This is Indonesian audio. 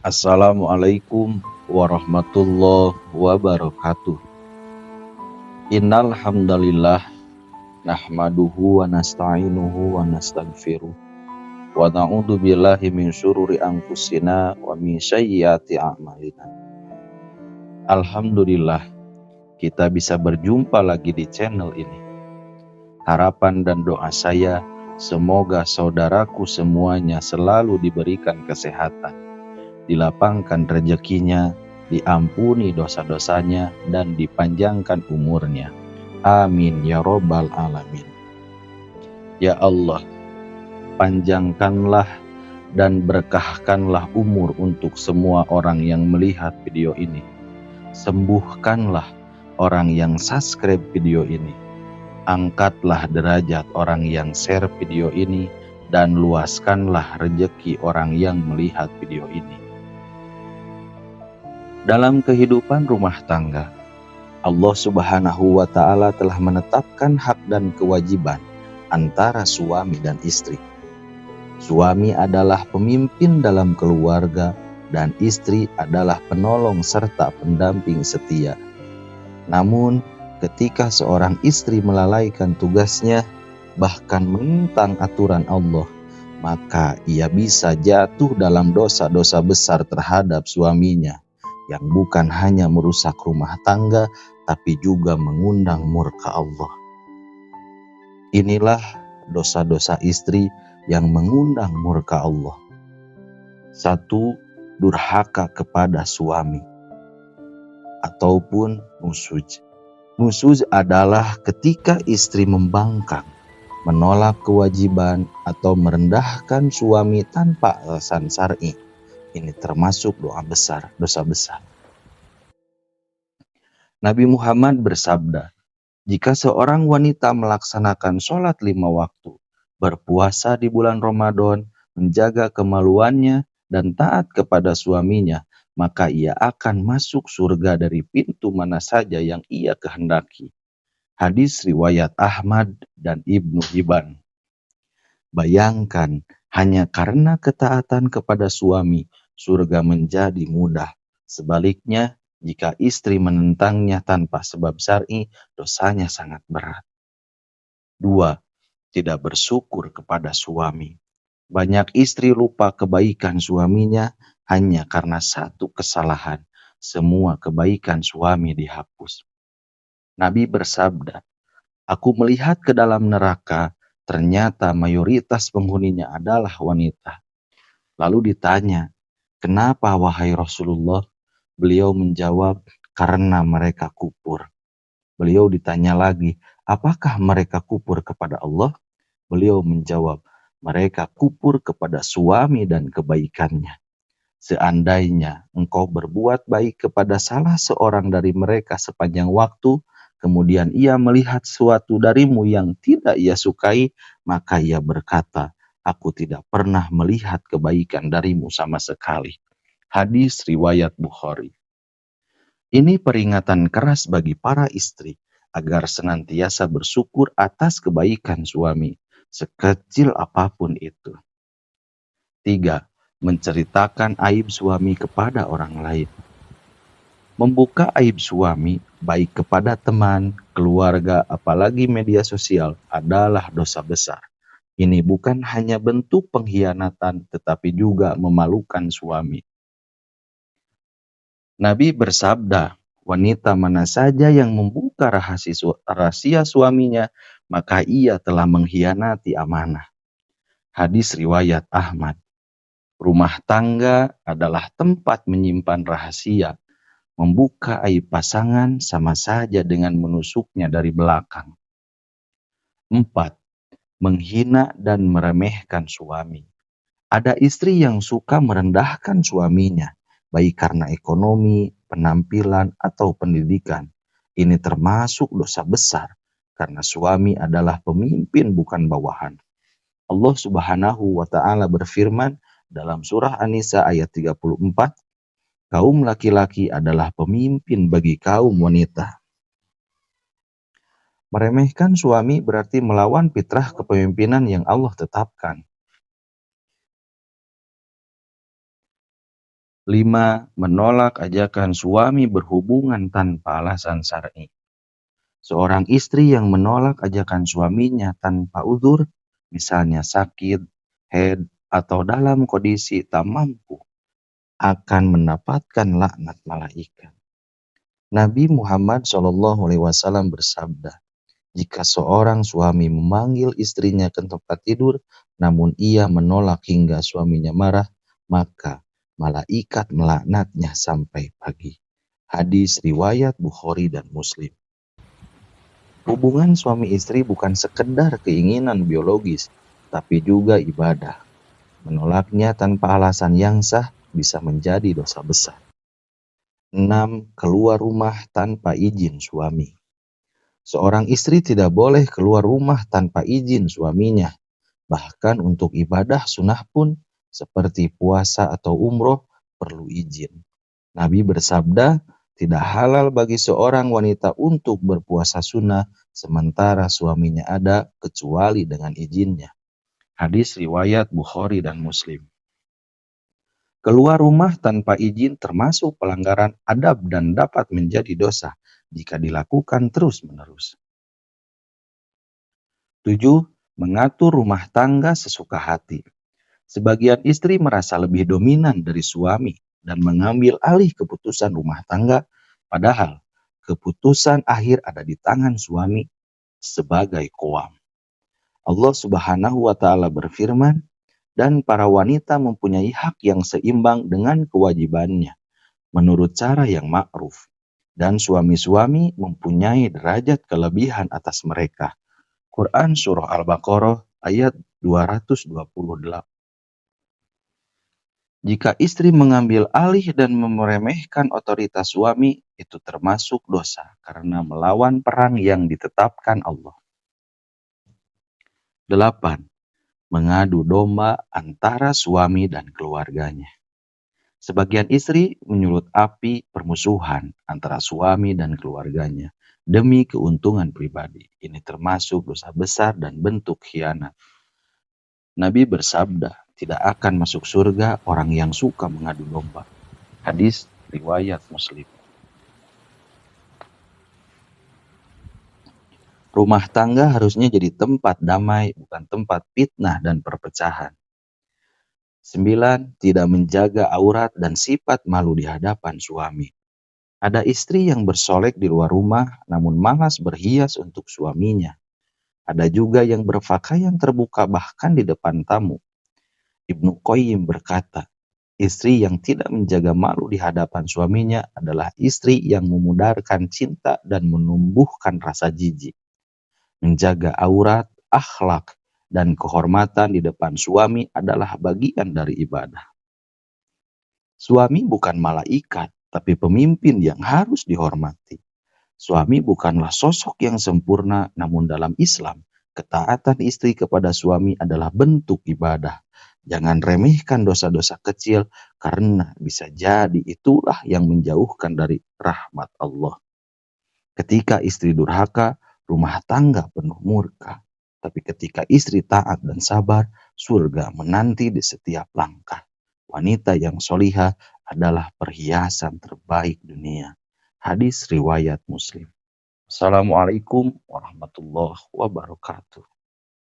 Assalamualaikum warahmatullahi wabarakatuh. Innal hamdalillah nahmaduhu wa nasta'inuhu wa nastaghfiruh wa na'udzu billahi min syururi anfusina wa min sayyiati a'malina. Alhamdulillah kita bisa berjumpa lagi di channel ini. Harapan dan doa saya semoga saudaraku semuanya selalu diberikan kesehatan, dilapangkan rezekinya, diampuni dosa-dosanya, dan dipanjangkan umurnya. Amin ya robbal alamin. Ya Allah, panjangkanlah dan berkahkanlah umur untuk semua orang yang melihat video ini. Sembuhkanlah orang yang subscribe video ini. Angkatlah derajat orang yang share video ini, dan luaskanlah rezeki orang yang melihat video ini. Dalam kehidupan rumah tangga, Allah Subhanahu wa Ta'ala telah menetapkan hak dan kewajiban antara suami dan istri. Suami adalah pemimpin dalam keluarga, dan istri adalah penolong serta pendamping setia. Namun, ketika seorang istri melalaikan tugasnya, bahkan menentang aturan Allah, maka ia bisa jatuh dalam dosa-dosa besar terhadap suaminya, yang bukan hanya merusak rumah tangga, tapi juga mengundang murka Allah. Inilah dosa-dosa istri yang mengundang murka Allah. 1. Durhaka kepada suami ataupun nusyuz. Nusyuz adalah ketika istri membangkang, menolak kewajiban, atau merendahkan suami tanpa alasan syar'i. Ini termasuk dosa besar. Nabi Muhammad bersabda, jika seorang wanita melaksanakan sholat 5 waktu, berpuasa di bulan Ramadan, menjaga kemaluannya, dan taat kepada suaminya, maka ia akan masuk surga dari pintu mana saja yang ia kehendaki. Hadis riwayat Ahmad dan Ibnu Hibban. Bayangkan, hanya karena ketaatan kepada suami, surga menjadi mudah. Sebaliknya, jika istri menentangnya tanpa sebab syar'i, dosanya sangat berat. 2. Tidak bersyukur kepada suami. Banyak istri lupa kebaikan suaminya hanya karena satu kesalahan. Semua kebaikan suami dihapus. Nabi bersabda, aku melihat ke dalam neraka, ternyata mayoritas penghuninya adalah wanita. Lalu ditanya, kenapa wahai Rasulullah? Beliau menjawab, karena mereka kufur. Beliau ditanya lagi, apakah mereka kufur kepada Allah? Beliau menjawab, mereka kufur kepada suami dan kebaikannya. Seandainya engkau berbuat baik kepada salah seorang dari mereka sepanjang waktu, kemudian ia melihat sesuatu darimu yang tidak ia sukai, maka ia berkata, aku tidak pernah melihat kebaikan darimu sama sekali. Hadis riwayat Bukhari. Ini peringatan keras bagi para istri agar senantiasa bersyukur atas kebaikan suami, sekecil apapun itu. 3. Menceritakan aib suami kepada orang lain. Membuka aib suami, baik kepada teman, keluarga, apalagi media sosial, adalah dosa besar. Ini bukan hanya bentuk pengkhianatan, tetapi juga memalukan suami. Nabi bersabda, wanita mana saja yang membuka rahasia suaminya, maka ia telah mengkhianati amanah. Hadis riwayat Ahmad. Rumah tangga adalah tempat menyimpan rahasia. Membuka aib pasangan sama saja dengan menusuknya dari belakang. 4. Menghina dan meremehkan suami. Ada istri yang suka merendahkan suaminya, baik karena ekonomi, penampilan, atau pendidikan. Ini termasuk dosa besar, karena suami adalah pemimpin bukan bawahan. Allah Subhanahu wa Ta'ala berfirman dalam surah An-Nisa ayat 34, kaum laki-laki adalah pemimpin bagi kaum wanita. Meremehkan suami berarti melawan fitrah kepemimpinan yang Allah tetapkan. 5. Menolak ajakan suami berhubungan tanpa alasan syar'i. Seorang istri yang menolak ajakan suaminya tanpa uzur, misalnya sakit, haid, atau dalam kondisi tak mampu, akan mendapatkan laknat malaikat. Nabi Muhammad SAW bersabda, jika seorang suami memanggil istrinya ke tempat tidur, namun ia menolak hingga suaminya marah, maka malaikat melaknatnya sampai pagi. Hadis riwayat Bukhari dan Muslim. Hubungan suami istri bukan sekedar keinginan biologis, tapi juga ibadah. Menolaknya tanpa alasan yang sah bisa menjadi dosa besar. 6. Keluar rumah tanpa izin suami. Seorang istri tidak boleh keluar rumah tanpa izin suaminya. Bahkan untuk ibadah sunnah pun, seperti puasa atau umroh, perlu izin. Nabi bersabda, tidak halal bagi seorang wanita untuk berpuasa sunnah sementara suaminya ada kecuali dengan izinnya. Hadis riwayat Bukhari dan Muslim. Keluar rumah tanpa izin termasuk pelanggaran adab dan dapat menjadi dosa jika dilakukan terus-menerus. 7. Mengatur rumah tangga sesuka hati. Sebagian istri merasa lebih dominan dari suami dan mengambil alih keputusan rumah tangga, padahal keputusan akhir ada di tangan suami sebagai qawwam. Allah Subhanahu wa taala berfirman, dan para wanita mempunyai hak yang seimbang dengan kewajibannya menurut cara yang ma'ruf, dan suami-suami mempunyai derajat kelebihan atas mereka. Quran Surah Al-Baqarah ayat 228. Jika istri mengambil alih dan meremehkan otoritas suami, itu termasuk dosa karena melawan perang yang ditetapkan Allah. 8. Mengadu domba antara suami dan keluarganya. Sebagian istri menyulut api permusuhan antara suami dan keluarganya demi keuntungan pribadi. Ini termasuk dosa besar dan bentuk khianat. Nabi bersabda, tidak akan masuk surga orang yang suka mengadu domba. Hadis riwayat Muslim. Rumah tangga harusnya jadi tempat damai, bukan tempat fitnah dan perpecahan. 9. Tidak menjaga aurat dan sifat malu di hadapan suami. Ada istri yang bersolek di luar rumah, namun malas berhias untuk suaminya. Ada juga yang berpakaian terbuka bahkan di depan tamu. Ibnu Qayyim berkata, istri yang tidak menjaga malu di hadapan suaminya adalah istri yang memudarkan cinta dan menumbuhkan rasa jijik. Menjaga aurat, akhlak, dan kehormatan di depan suami adalah bagian dari ibadah. Suami bukan malaikat, tapi pemimpin yang harus dihormati. Suami bukanlah sosok yang sempurna, namun dalam Islam, ketaatan istri kepada suami adalah bentuk ibadah. Jangan remehkan dosa-dosa kecil, karena bisa jadi itulah yang menjauhkan dari rahmat Allah. Ketika istri durhaka, rumah tangga penuh murka. Tapi ketika istri taat dan sabar, surga menanti di setiap langkah. Wanita yang solihah adalah perhiasan terbaik dunia. Hadis riwayat Muslim. Assalamualaikum warahmatullahi wabarakatuh.